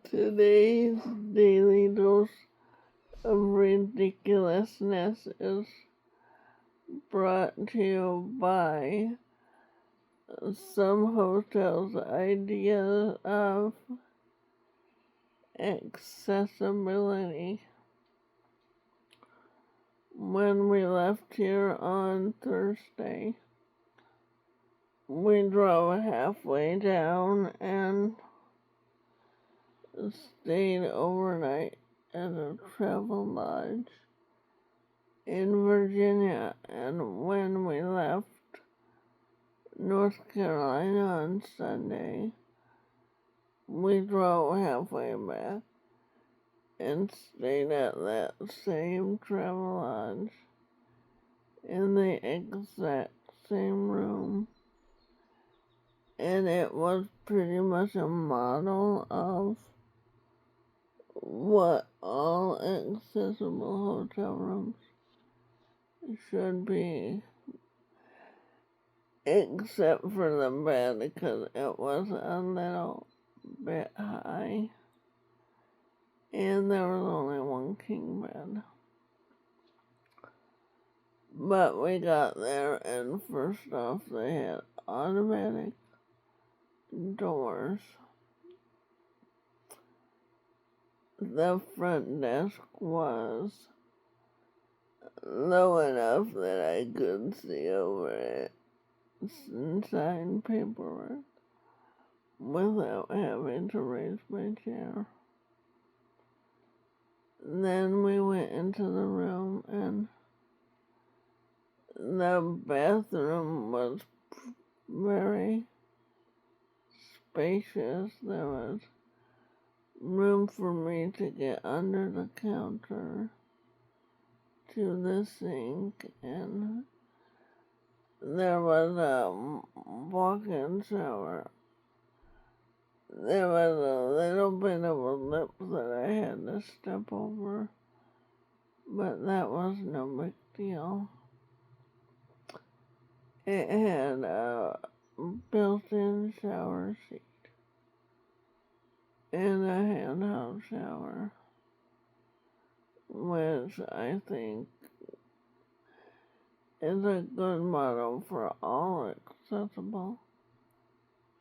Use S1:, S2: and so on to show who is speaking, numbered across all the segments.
S1: Today's daily dose of ridiculousness is brought to you by some hotels' idea of accessibility. When we left here on Thursday, we drove halfway down and stayed overnight at a travel lodge in Virginia, and when we left North Carolina on Sunday, we drove halfway back and stayed at that same travel lodge in the exact same room. And it was pretty much a model of what all accessible hotel rooms should be, except for the bed because it was a little bit high and there was only one king bed. But we got there, and first off they had automatic doors. The front desk was low enough that I could see over it and sign paperwork without having to raise my chair. Then we went into the room, and the bathroom was very spacious. There was room for me to get under the counter to the sink, and there was a walk-in shower. There was a little bit of a lip that I had to step over, but that was no big deal. It had a built-in shower seat and a handheld shower, which I think is a good model for all accessible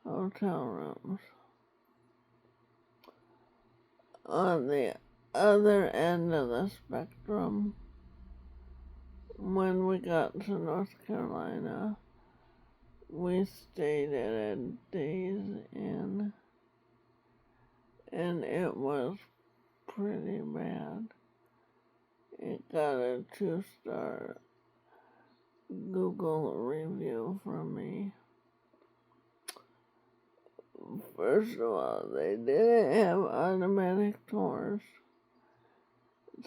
S1: hotel rooms. On the other end of the spectrum, when we got to North Carolina, we stayed at a Days Inn, and it was pretty bad. It got a 2-star Google review from me. First of all, they didn't have automatic doors,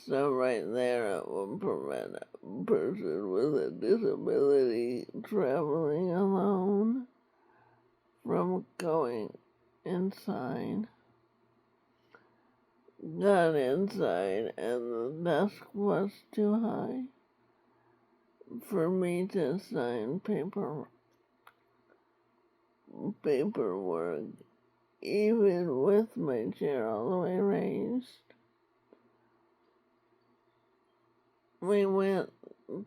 S1: so right there it would prevent a person with a disability traveling alone from going inside. Got inside, and the desk was too high for me to sign paperwork, even with my chair all the way raised. We went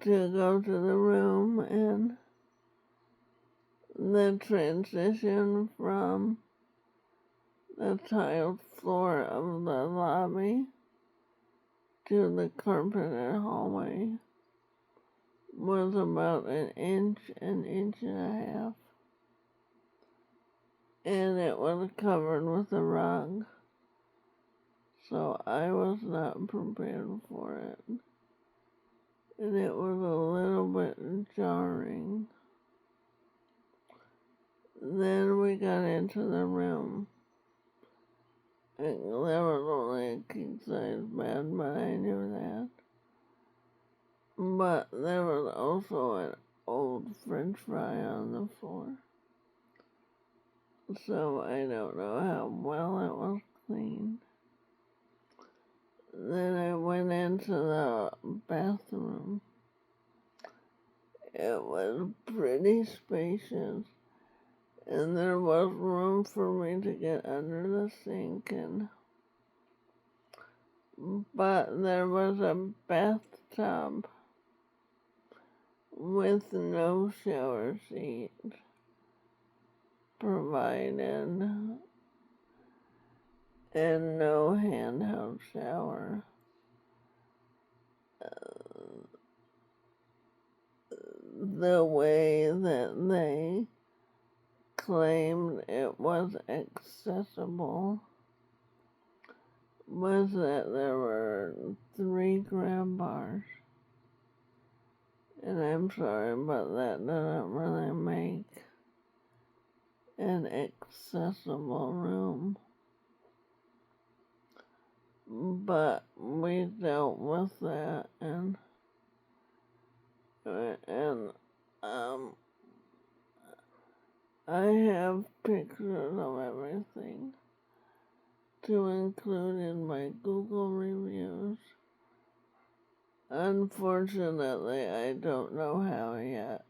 S1: to go to the room, and the transition from the tiled floor of the lobby to the carpeted hallway was about an inch and a half. And it was covered with a rug, so I was not prepared for it. And it was a little bit jarring. Then we got into the room. And there was only a king-size bed, but I knew that. But there was also an old French fry on the floor. So I don't know how well it was cleaned. Then I went into the bathroom. It was pretty spacious, and there was room for me to get under the sink, but there was a bathtub with no shower seat provided and no handheld shower. The way that they claimed it was accessible was that there were 3 grab bars. And I'm sorry, but that doesn't really make an accessible room. But we dealt with that, and I have pictures of everything to include in my Google reviews. Unfortunately, I don't know how yet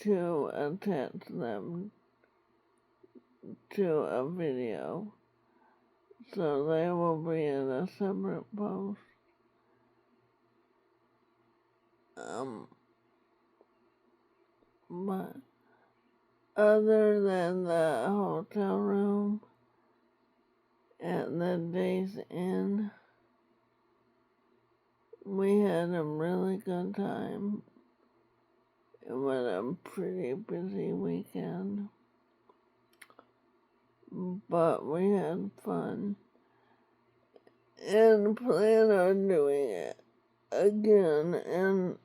S1: to attach them to a video, so they will be in a separate post. But other than the hotel room at the Days Inn, we had a really good time. It was a pretty busy weekend, but we had fun and plan on doing it again in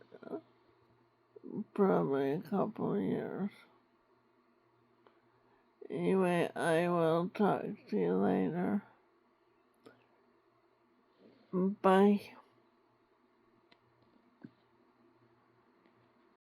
S1: probably a couple of years. Anyway, I will talk to you later. Bye.